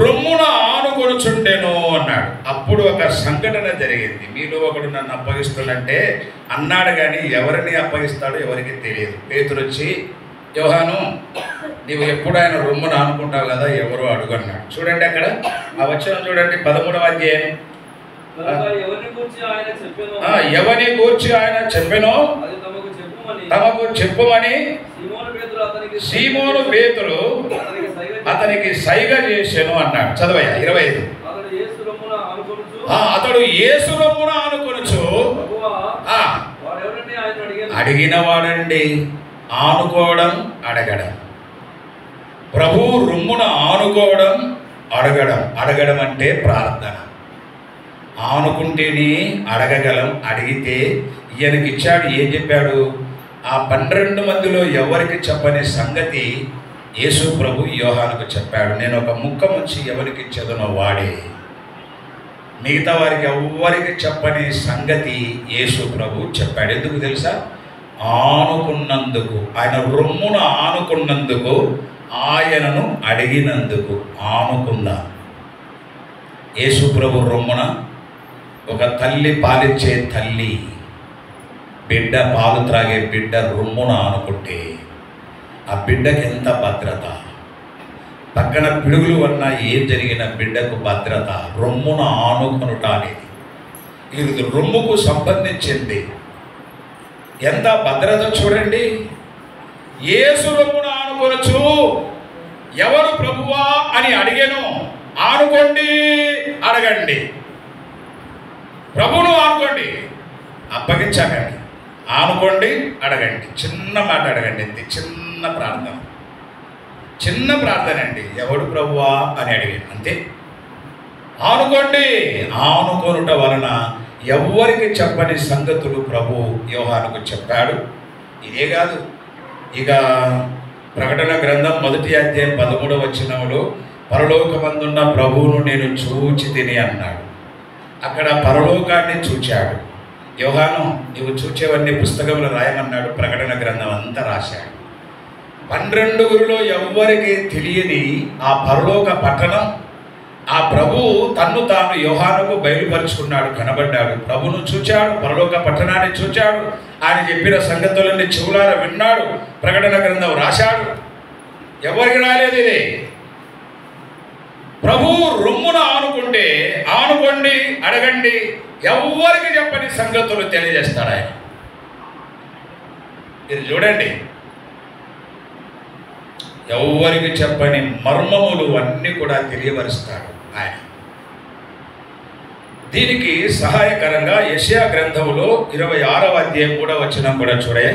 రొమ్మున ఆనుకొనుచుండెను అన్నాడు. అప్పుడు ఒక సంఘటన జరిగింది. మీలో ఒకడు నన్ను అప్పగిస్తున్నంటే అన్నాడు, కానీ ఎవరిని అప్పగిస్తాడో ఎవరికి తెలియదు. పేతురు వచ్చి, యోహాను నీవు ఎప్పుడు ఆయన రొమ్మున ఆనుకుంటావు కదా, ఎవరో అడుగన్నాడు. చూడండి అక్కడ ఆ వచనం చూడండి. 13వ అధ్యాయం. ఎవని గూర్చి ఆయన చెప్పెనో తమకు చెప్పుమని సీమోను పేతురు అతనికి సైగ చేసెను అన్నాడు. చదవయ్యా 25. అతడు యేసు రొమ్మున ఆనుకొనుచు అడిగిన వాడండి. ఆనుకోవడం, అడగడం. ప్రభు రొమ్మున ఆనుకోవడం, అడగడం అంటే ప్రార్థన. ఆనుకుంటేనే అడగగలం. అడిగితే ఈయనకి ఇచ్చాడు. ఏం చెప్పాడు? ఆ 12 మందిలో ఎవరికి చెప్పని సంగతి యేసు ప్రభు యోహానుకు చెప్పాడు. నేను ఒక ముక్క ముంచి ఎవరికి ఇచ్చేదనో వాడే. మిగతా వారికి ఎవరికి చెప్పని సంగతి యేసు ప్రభు చెప్పాడు. ఎందుకు తెలుసా? ఆనుకున్నందుకు, ఆయన రొమ్మున ఆనుకున్నందుకు, ఆయనను అడిగినందుకు. ఆనుకుందా. యేసు ప్రభు రొమ్మున ఒక తల్లి, పాలిచ్చే తల్లి, బిడ్డ, పాలు త్రాగే బిడ్డ రొమ్మున ఆనుకుంటే ఆ బిడ్డకి ఎంత భద్రత. పక్కన పిడుగులు వలన ఏం జరిగిన బిడ్డకు భద్రత. రొమ్మున ఆనుకొనుట అనేది ఇది రొమ్ముకు సంబంధించింది. ఎంత భద్రత చూడండి. యేసు రొమ్మున ఆనుకొనొచ్చు. ఎవరు ప్రభువా అని అడిగాను. ఆనుకోండి, అడగండి. ప్రభువును ఆనుకోండి, అప్పగించకండి. ఆనుకోండి, అడగండి. చిన్న మాట అడగండి. చిన్న ప్రార్థన, చిన్న ప్రార్థన అండి. ఎవడు ప్రభువా అని అడిగాను, అంతే. ఆనుకోండి. ఆనుకొనుట వలన ఎవ్వరికి చెప్పని సంగతులు ప్రభు యోహానుకు చెప్పాడు. ఇదే కాదు, ఇక ప్రకటన గ్రంథం 1వ అధ్యాయం 13వ వచనంలో పరలోకమందున్న ప్రభువును నేను చూచి తిని అన్నాడు. అక్కడ పరలోకాన్ని చూచాడు. యోహాను నీవు చూచేవన్నీ పుస్తకంలో రాయమన్నాడు. ప్రకటన గ్రంథం అంతా రాశాడు. 12 ఎవ్వరికి తెలియని ఆ పరలోక పట్టణం, ఆ ప్రభు తన్ను తాను యోహానుకు బయలుపరుచుకున్నాడు, కనబడ్డాడు. ప్రభును చూచాడు, పరలోక పట్టణాన్ని చూచాడు. ఆయన చెప్పిన సంగతులన్నీ చెవులారా విన్నాడు. ప్రకటన గ్రంథం రాశాడు. ఎవరికి రాలేదు ఇది. ప్రభు రొమ్మున ఆనుకుంటే ఆనుకోండి, అడగండి. ఎవ్వరికి చెప్పని సంగతులు తెలియజేస్తాడు ఆయన. ఇది చూడండి, ఎవ్వరికి చెప్పని మర్మములు అన్నీ కూడా తెలియపరుస్తాడు ఆయన. దీనికి సహాయకరంగా యెషయా గ్రంథంలో 26వ అధ్యాయం 3వ వచనం కూడా చూడే.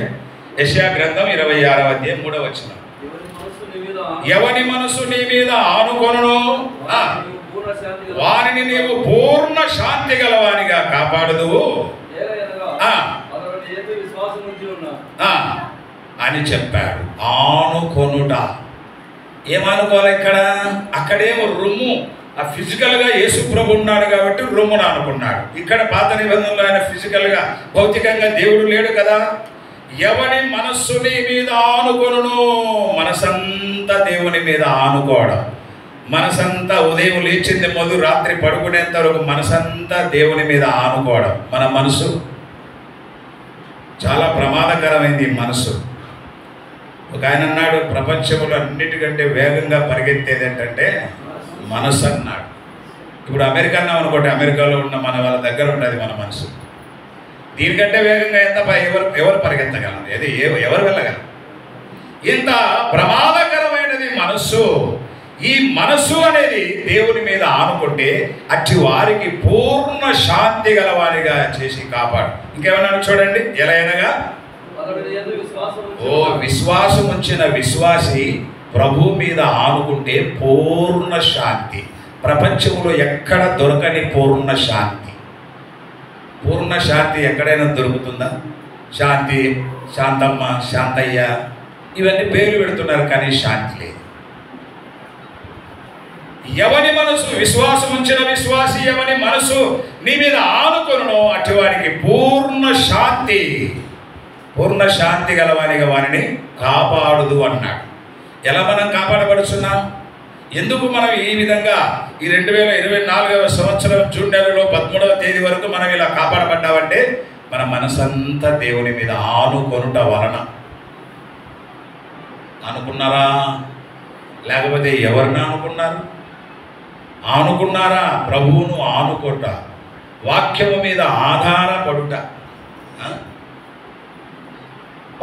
యెషయా గ్రంథం 26వ అధ్యాయం 3వ వచనం. ఎవని మనసు నీ మీద ఆనుకొనును వారిని నీవు పూర్ణ శాంతి గలవానిగా కాపాడుదువు అని చెప్పాడు. ఆనుకొనుట ఏమనుకోవాలి ఇక్కడ? అక్కడేమో రొమ్ము, ఆ ఫిజికల్గా యేసు ప్రభు ఉన్నాడు కాబట్టి రొమ్మును అనుకున్నాడు. ఇక్కడ పాత నిబంధనలో ఆయన ఫిజికల్గా భౌతికంగా దేవుడు లేడు కదా. ఎవని మనస్సుని మీద ఆనుకొనును, మనసంతా దేవుని మీద ఆనుకోవడం. మనసంతా ఉదయం లేచింది మొదలు రాత్రి పడుకునేంత వరకు మనసంతా దేవుని మీద ఆనుకోవడం. మన మనసు చాలా ప్రమాదకరమైంది. మనసు, ఒక ఆయన అన్నాడు, ప్రపంచంలో అన్నిటికంటే వేగంగా పరిగెత్తేది ఏంటంటే మనసు అన్నాడు. ఇప్పుడు అమెరికా అన్నాం అనుకోండి, అమెరికాలో ఉన్న మన వాళ్ళ దగ్గర ఉంటుంది మన మనసు. దీనికంటే వేగంగా ఎంత ఎవరు పరిగెత్తగలరు? ఏది ఎవరు వెళ్ళగలరు? ఇంత ప్రమాదకరమైనది మనస్సు. ఈ మనస్సు అనేది దేవుని మీద ఆనుకుంటే అట్టి వారికి పూర్ణ శాంతి గలవారిగా చేసి కాపాడు. ఇంకేమన్నా చూడండి, ఎలా అయినగా విశ్వాసం ఉంచిన విశ్వాసి ప్రభు మీద ఆనుకుంటే పూర్ణ శాంతి. ప్రపంచంలో ఎక్కడ దొరకని పూర్ణ శాంతి. పూర్ణ శాంతి ఎక్కడైనా దొరుకుతుందా? శాంతి, శాంతమ్మ, శాంతయ్య ఇవన్నీ పేర్లు పెడుతున్నారు, కానీ శాంతి లేదు. ఎవని మనసు విశ్వాసం ఉంచిన విశ్వాసి ఎవని మనసు నీ మీద ఆనుకొనునో అటువానికి పూర్ణ శాంతి, పూర్ణ శాంతి గలవానిగా వారిని కాపాడుదు అన్నాడు. ఎలా మనం కాపాడబడుతున్నాం? ఎందుకు మనం ఈ విధంగా ఈ 2024వ సంవత్సరం జూన్ నెలలో 13వ తేదీ వరకు మనం ఇలా కాపాడబడ్డామంటే మన మనసంతా దేవుని మీద ఆనుకొనుట వలన. అనుకున్నారా? లేకపోతే ఎవరిని అనుకున్నారు? ఆనుకున్నారా? ప్రభువును ఆనుకోట, వాక్యము మీద ఆధారపడుట.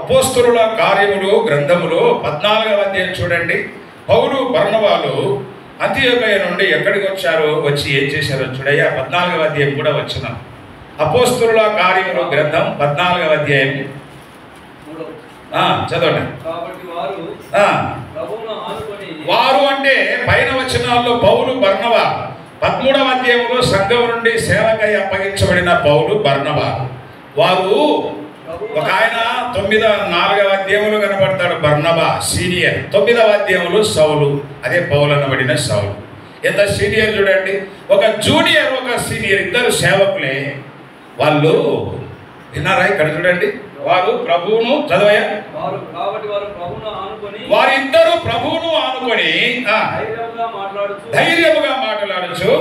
అపోస్తలుల కార్యములు గ్రంథములు 14వ అధ్యాయం చూడండి. పౌలు బర్నబాలు అంతియోకయ నుండి ఎక్కడికి వచ్చారో, వచ్చి ఏం చేశారో చూడయ్యా. 14వ అధ్యాయం కూడా వచ్చిన అపోస్తలుల కార్యములు గ్రంథం 14వ అధ్యాయం చదవండి. వారు అంటే పైన వచనాల్లో పౌలు బర్నబా, 13వ అధ్యాయంలో సంఘం నుండి సేవకై అప్పగించబడిన పౌలు బర్నబా. వారు ఒక ఆయన 4వ అధ్యాయంలో కనబడతాడు బర్నబా, సీనియర్. 9వ అధ్యాయంలో సౌలు, అదే పౌలు అనబడిన సౌలు. ఎంత సీనియర్ చూడండి. ఒక జూనియర్, ఒక సీనియర్, ఇద్దరు సేవకులే వాళ్ళు. విన్నారా? ఇక్కడ చూడండి. వారు ప్రభువును చదవయ్యా. వారిద్దరు ప్రభువును ఆనుకొని ధైర్యముగా మాట్లాడుచు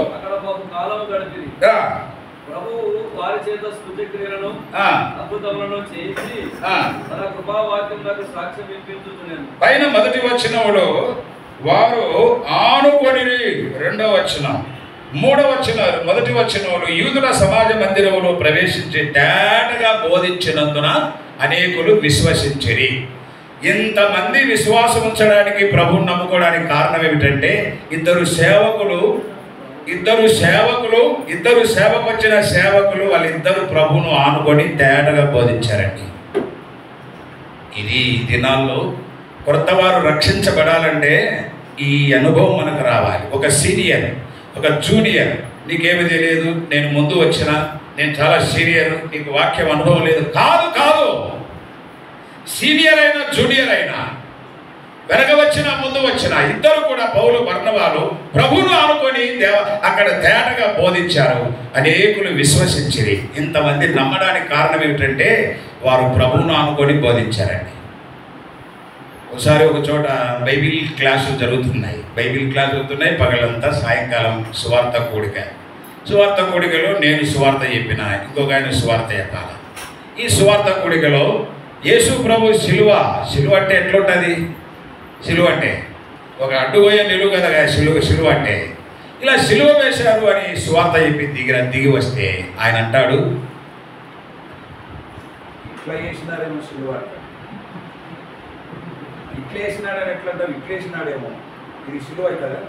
పైన మొదటి వచనములో వారు ఆనుకొని, 2వ వచనం, 3వ వచనం, మొదటి వచనంలో యూదుల సమాజ మందిరములో ప్రవేశించి తేటగా బోధించినందున అనేకులు విశ్వసించిరి. ఇంతమంది విశ్వాసం ఉంచడానికి, ప్రభువుని నమ్ముకోవడానికి కారణం ఏమిటంటే ఇద్దరు సేవకు వచ్చిన సేవకులు వాళ్ళిద్దరు ప్రభువును ఆనుకొని తేటగా బోధించారండి. ఇది దినాల్లో కొత్తవారు రక్షించబడాలంటే ఈ అనుభవం మనకు రావాలి. ఒక సీనియర్, ఒక జూనియర్, నీకేమి తెలియదు, నేను ముందు వచ్చిన, నేను చాలా సీనియర్, నీకు వాక్యం అనుభవం లేదు. కాదు, సీనియర్ అయినా జూనియర్ అయినా, వెనక వచ్చిన ముందు వచ్చిన ఇద్దరు కూడా పౌలు బర్నబాలు ప్రభువును ఆనుకొని అక్కడ తేటగా బోధించారు. అనేకులు విశ్వసించిరి. ఇంతమంది నమ్మడానికి కారణం ఏమిటంటే వారు ప్రభువును ఆనుకొని బోధించారండి. ఒకసారి ఒక చోట బైబిల్ క్లాసులు జరుగుతున్నాయి. పగలంతా, సాయంకాలం సువార్త కూడికలో నేను సువార్త చెప్పిన, ఇంకొక ఆయన సువార్త చెప్పాలి. ఈ సువార్త కూడికలో యేసు ప్రభు శిలువ అంటే ఎట్లుంటుంది? శిలువ అంటే ఒక అడ్డుపోయే నిలువు కదా శిలువ అంటే. ఇలా శిలువ వేశారు అని సువార్త చెప్పి దిగి వస్తే ఆయన అంటాడు, ఇట్లా వేసినారేమో శిలువ, ఇట్లా వేసినాడని ఎట్లంటారు? ఇట్లా వేసినాడేమో, ఇది శిలువ అవుతుందా?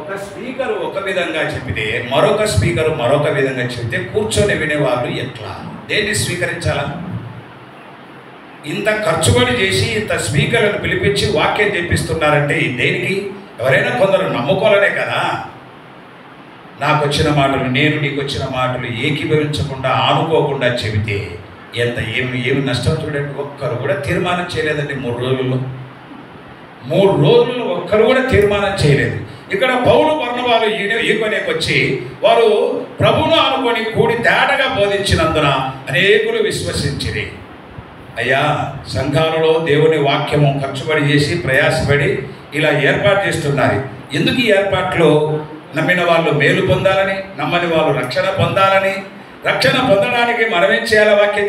ఒక స్పీకర్ ఒక విధంగా చెప్తే మరొక స్పీకర్ మరొక విధంగా చెప్తే కూర్చొని వినేవాళ్ళు ఎట్లా? దేన్ని స్వీకరించాలా? ఇంత ఖర్చుబడి చేసి ఇంత స్పీకర్లను పిలిపించి వాక్యం చెప్పిస్తున్నారంటే దేనికి? ఎవరైనా కొందరు నమ్ముకోవాలనే కదా. నాకు వచ్చిన మాటలు, నేను నీకు వచ్చిన మాటలు ఏకీభవించకుండా ఆనుకోకుండా చెబితే ఏమి నష్టం చూడండి. ఒక్కరు కూడా తీర్మానం చేయలేదండి 3 రోజుల్లో. 3 రోజుల్లో ఒక్కరు కూడా తీర్మానం చేయలేదు. ఇక్కడ పౌలు బర్నబాలు ఈకొనేకి వచ్చి వారు ప్రభువును ఆనుకొని కూడి తేటగా బోధించినందున అనేకులు విశ్వసించిరి. అయ్యా, సంఘాలలో దేవుని వాక్యము ఖర్చుబడి చేసి ప్రయాసపడి ఇలా ఏర్పాటు చేస్తున్నారు. ఎందుకు ఈ ఏర్పాట్లు? నమ్మిన వాళ్ళు మేలు పొందాలని, నమ్మని వాళ్ళు రక్షణ పొందాలని. రక్షణ పొందడానికి మనమేం చేయాలి? వాక్యం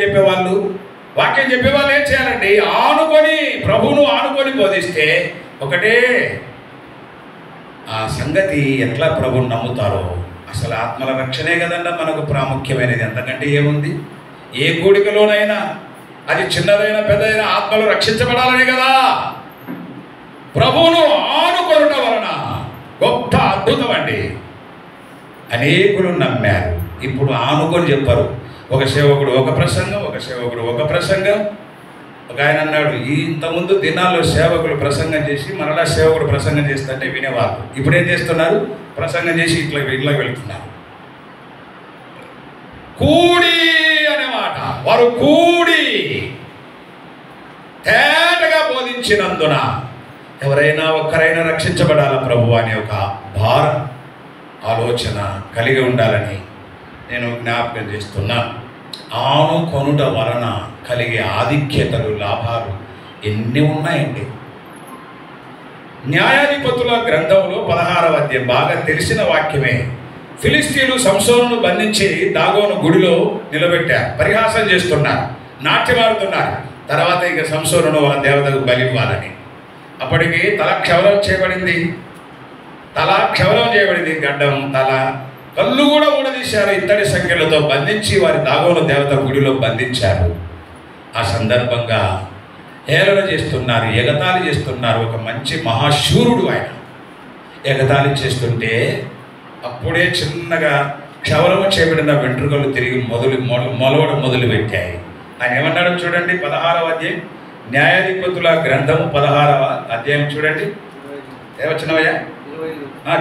చెప్పేవాళ్ళు ఏం చేయాలండి? ఆనుకొని, ప్రభువును ఆనుకొని బోధిస్తే ఒకటే ఆ సంగతి ఎట్లా ప్రభువును నమ్ముతారో. అసలు ఆత్మల రక్షణే కదండి మనకు ప్రాముఖ్యమైనది. అంతకంటే ఏముంది? ఏ కూడికలోనైనా అది చిన్నదైనా పెద్దదైనా ఆత్మలు రక్షించబడాలని కదా. ప్రభువును ఆనుకొనుట వలన గొప్ప అద్భుతం అండి. అనేకులు నమ్మారు. ఇప్పుడు ఆనుకొని చెప్పరు. ఒక సేవకుడు ఒక ప్రసంగం, ఒక సేవకుడు ఒక ప్రసంగం. ఒక ఆయన అన్నాడు, ఇంతకుముందు దినాల్లో సేవకులు ప్రసంగం చేసి మరలా సేవకుడు ప్రసంగం చేస్తుంటే వినేవాళ్ళు. ఇప్పుడు ఏం చేస్తున్నారు? ప్రసంగం చేసి ఇట్లా వెళుతున్నారు. కూడి అనే మాట, వారు కూడి తేటగా బోధించినందున ఎవరైనా ఒక్కరైనా రక్షించబడాల ప్రభు అనే ఒక భారం, ఆలోచన కలిగి ఉండాలని నేను జ్ఞాపకం చేస్తున్నాను. ఆనుకొనుట వలన కలిగే ఆధిక్యతలు, లాభాలు ఎన్ని ఉన్నాయండి. న్యాయాధిపతుల గ్రంథంలో 16వ అధ్యాయం బాగా తెలిసిన వాక్యమే. ఫిలిస్తీన్లు సంసోనును బంధించి దాగోను గుడిలో నిలబెట్టారు. పరిహాసం చేస్తున్నారు, నాట్యమాడుతున్నారు. తర్వాత ఇక సంసోనును వాళ్ళ దేవతకు బలి ఇవ్వాలని. అప్పటికి తల క్షవరం చేయబడింది. గడ్డం, తల, కళ్ళు కూడా ఊడదీశారు. ఇత్తడి సంఖ్యలతో బంధించి వారి దాగోను దేవత గుడిలో బంధించారు. ఆ సందర్భంగా హేళన చేస్తున్నారు, ఎగతాళి చేస్తున్నారు. ఒక మంచి మహాశూరుడు ఆయన ఎగతాళి చేస్తుంటే అప్పుడే చిన్నగా క్షవరము చేయబడిన వెంట్రుకలు తిరిగి మొలవడం మొదలుపెట్టాయి. ఆయన ఏమన్నాడు చూడండి, 16వ అధ్యాయం, న్యాయాధిపతుల గ్రంథము 16వ అధ్యాయం చూడండి. ఏమొచ్చినవయ్యా?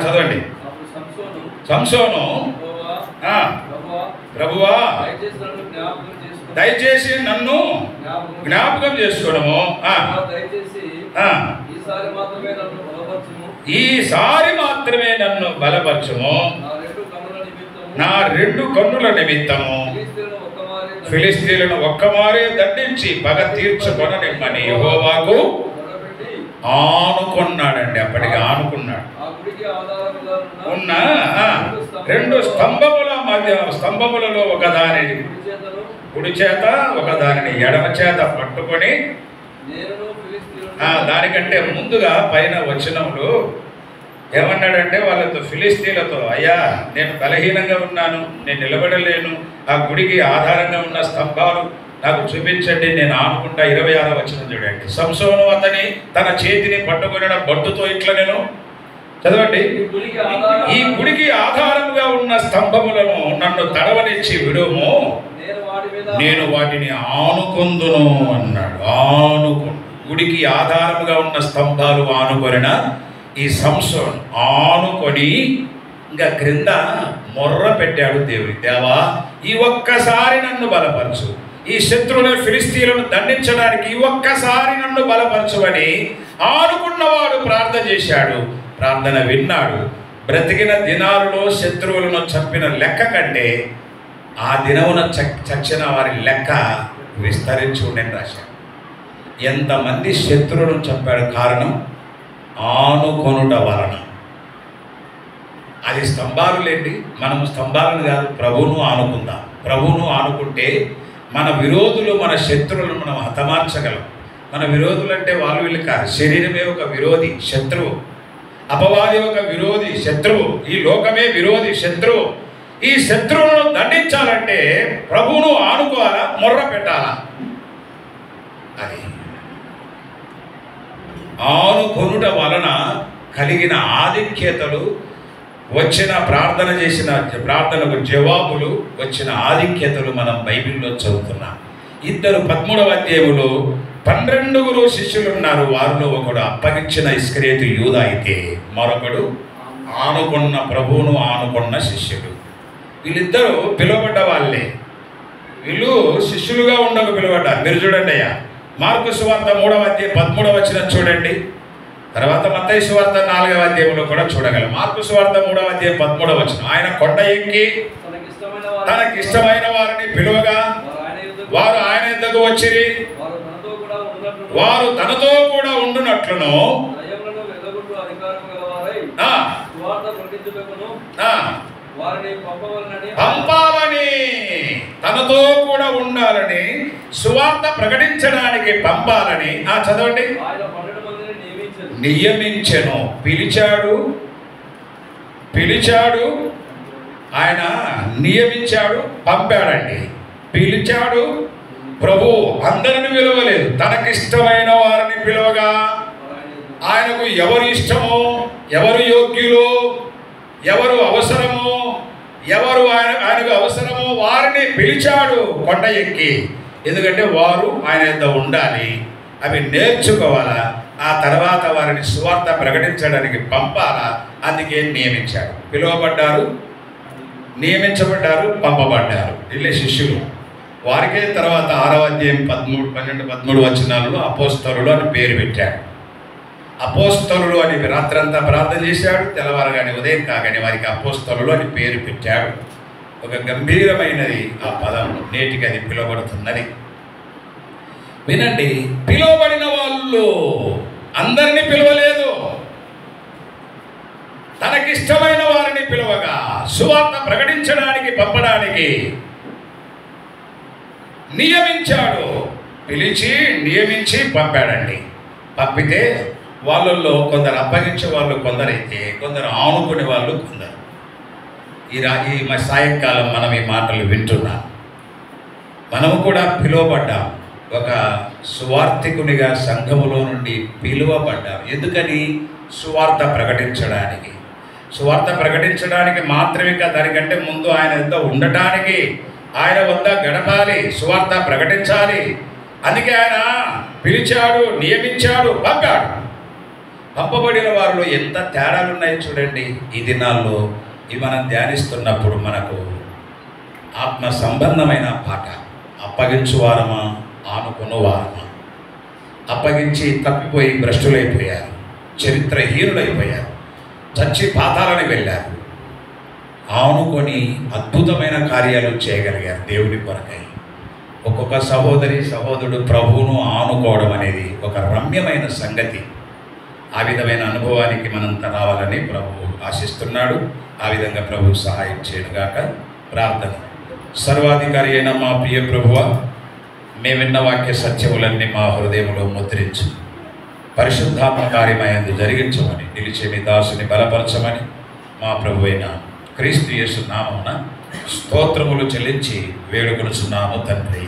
చదవండి. సంసోను, ప్రభువా దయచేసి నన్ను జ్ఞాపకం చేసుకోవడము, ఈసారి మాత్రమే నన్ను బలపరచుము, నా 2 కన్నుల నిమిత్తము ఫిలిస్తీన్లను ఒక్కమారే దండించి పగ తీర్చుకొననిమ్మని యెహోవాకు ఆనుకున్నాడండి. అప్పటికి ఆనుకున్నాడు. ఉన్న 2 స్తంభములలో ఒకదానిని కుడి చేత ఒకదానిని ఎడమ చేత పట్టుకొని, దానికంటే ముందుగా పైన వచనములు ఏమన్నాడంటే వాళ్ళతో, ఫిలిస్తీన్లతో, అయ్యా నేను బలహీనంగా ఉన్నాను, నేను నిలబడలేను, ఆ గుడికి ఆధారంగా ఉన్న స్తంభాలు నాకు చూపించండి, నేను ఆనుకుంటా. 26వ వచనం చూడండి. సంసోను అతని తన చేతిని పట్టుకుని బొట్టుతో ఇట్లా, నేను చదవండి, ఈ గుడికి ఆధారంగా ఉన్న స్తంభములను నన్ను తడవనిచ్చి విడుము, నేను వాటిని ఆనుకొందును అన్నాడు. గుడికి ఆధారముగా ఉన్న స్తంభాలు ఆనుకొనిన ఈ సంసోను ఆనుకొని ఇంకా క్రింద మొర్ర పెట్టాడు దేవుని, దేవా ఈ ఒక్కసారి నన్ను బలపరచు, ఈ శత్రువులను ఫిలిస్తీన్లను దండించడానికి ఈ ఒక్కసారి నన్ను బలపరచువని ఆనుకున్నవాడు ప్రార్థన చేశాడు. ప్రార్థన విన్నాడు. బ్రతికిన దినాలలో శత్రువులను చంపిన లెక్క కంటే ఆ దినమున చచ్చిన వారి లెక్క విస్తరించి ఉండని రాశాడు. ఎంతమంది శత్రువులను చంపాడు? కారణం ఆనుకొనుట వలన. అది స్తంభాలు లేండి, మనము స్తంభాలను కాదు, ప్రభువును ఆనుకుందాం. ప్రభువును ఆనుకుంటే మన విరోధులు, మన శత్రువులను మనం హతమార్చగలం. మన విరోధులు అంటే వాళ్ళు వీళ్ళు కాదు, శరీరమే ఒక విరోధి, శత్రువు. అపవాది ఒక విరోధి, శత్రువు. ఈ లోకమే విరోధి, శత్రువు. ఈ శత్రువులను దండించాలంటే ప్రభువును ఆనుకోవాలా, మొర్ర పెట్టాలా? అది ఆనుకొనుట వలన కలిగిన ఆధిక్యతలు, వచ్చిన ప్రార్థనకు జవాబులు, వచ్చిన ఆధిక్యతలు మనం బైబిల్లో చదువుతున్నాం. 13వ అధ్యాయంలో 12 శిష్యులు ఉన్నారు. వారిలో ఒకడు అప్పగించిన ఇస్కరియోతు యూదా అయితే మరొకడు ఆనుకున్న ప్రభువును ఆనుకున్న శిష్యుడు. వీళ్ళిద్దరూ పిలువబడ్డ వాళ్ళే. వీళ్ళు శిష్యులుగా ఉండకు పిలువబడ్డారు. మీరు చూడండి అయ్యా, మార్కు సువార్త 3వ అధ్యాయం 13వ వచనం చూడండి. తర్వాత మత్తయి సువార్త 4వ అధ్యాయంలో కూడా చూడగలం. మార్కు సువార్త 3వ అధ్యాయం 13వ వచనం, ఆయన కొండ ఎక్కి తనకిష్టమైన వారిని పిలువగా వారు ఆయన యొద్దకు వచ్చిరి. వారు తనతో కూడా ఉండునట్లును పంపాలని, తనతో కూడా ఉండాలని, సువార్త ప్రకటించడానికి పంపాలని చదవండి. నియమించెను. పిలిచాడు, ఆయన నియమించాడు, పంపాడండి. పిలిచాడు ప్రభు, అందరిని పిలవలేదు. తనకిష్టమైన వారిని పిలవగా ఆయనకు ఎవరు ఇష్టమో, ఎవరు యోగ్యులో, ఎవరు అవసరమో, ఎవరు ఆయనకు అవసరమో వారిని పిలిచాడు కొండ ఎక్కి. ఎందుకంటే వారు ఆయన యొద్ద ఉండాలి, అవి నేర్చుకోవాలా, ఆ తర్వాత వారిని సువార్త ప్రకటించడానికి పంపాలా. అందుకే నియమించాడు. పిలువబడ్డారు, నియమించబడ్డారు, పంపబడ్డారు. వీళ్ళే శిష్యులు. వారికే తర్వాత 6వ అధ్యాయం 12-13 వచనాలలో అపోస్తలులు అని పేరు పెట్టాడు. అపోస్తలులు అని రాత్రంతా ప్రార్థన చేశాడు. తెల్లవారుగానే ఉదయం కాగానే వారికి అపోస్తలులు అని పేరు పెట్టాడు. ఒక గంభీరమైనది ఆ పదం. నేటికి అది పిలువబడుతున్నది. వినండి, పిలువబడిన వాళ్ళు అందరినీ పిలవలేదు. తనకిష్టమైన వారిని పిలువగా సువార్త ప్రకటించడానికి పంపడానికి నియమించాడు. పిలిచి నియమించి పంపాడండి. పంపితే వాళ్ళల్లో కొందరు అప్పగించే వాళ్ళు కొందరైతే, కొందరు ఆనుకునే వాళ్ళు కొందరు. ఈ సాయంకాలం మనం ఈ మాటలు వింటున్నాం. మనము కూడా పిలువబడ్డాం. ఒక సువార్థికునిగా సంఘములో నుండి పిలువబడ్డాం. ఎందుకని? సువార్త ప్రకటించడానికి. సువార్త ప్రకటించడానికి మాత్రమే కాదు, దానికంటే ముందు ఆయన వద్ద ఉండటానికి, ఆయన వద్ద గడపాలి, సువార్త ప్రకటించాలి. అందుకే ఆయన పిలిచాడు, నియమించాడు, పంపాడు. పంపబడిన వారిలో ఎంత తేడాలు ఉన్నాయో చూడండి. ఈ దినాల్లో ఇవి మనం ధ్యానిస్తున్నప్పుడు మనకు ఆత్మ సంబంధమైన పాట. అప్పగించువారమా, ఆనుకున్నవారమా? అప్పగించి తప్పిపోయి భ్రష్టులైపోయారు, చరిత్రహీనులైపోయారు, చచ్చి పాతాలని వెళ్ళారు. ఆనుకొని అద్భుతమైన కార్యాలు చేయగలిగారు దేవుడి కొరకై. ఒక్కొక్క సహోదరుడు ప్రభువును ఆనుకోవడం అనేది ఒక రమ్యమైన సంగతి. ఆ విధమైన అనుభవానికి మనంతా రావాలని ప్రభువు ఆశిస్తున్నాడు. ఆ విధంగా ప్రభు సహాయం చేయనుగాక. ప్రార్థన. సర్వాధికారి అయిన మా ప్రియ ప్రభువా, మేమిన్న వాక్య సత్యములన్నీ మా హృదయంలో ముద్రించు. పరిశుద్ధాత్మ కార్యమయందు జరిగించమని, నిలిచే మీ దాసుని బలపరచమని మా ప్రభు అయిన క్రీస్తు యేసు నామమున స్తోత్రములు చెల్లించి వేడుకొనుచున్నాము తండ్రి.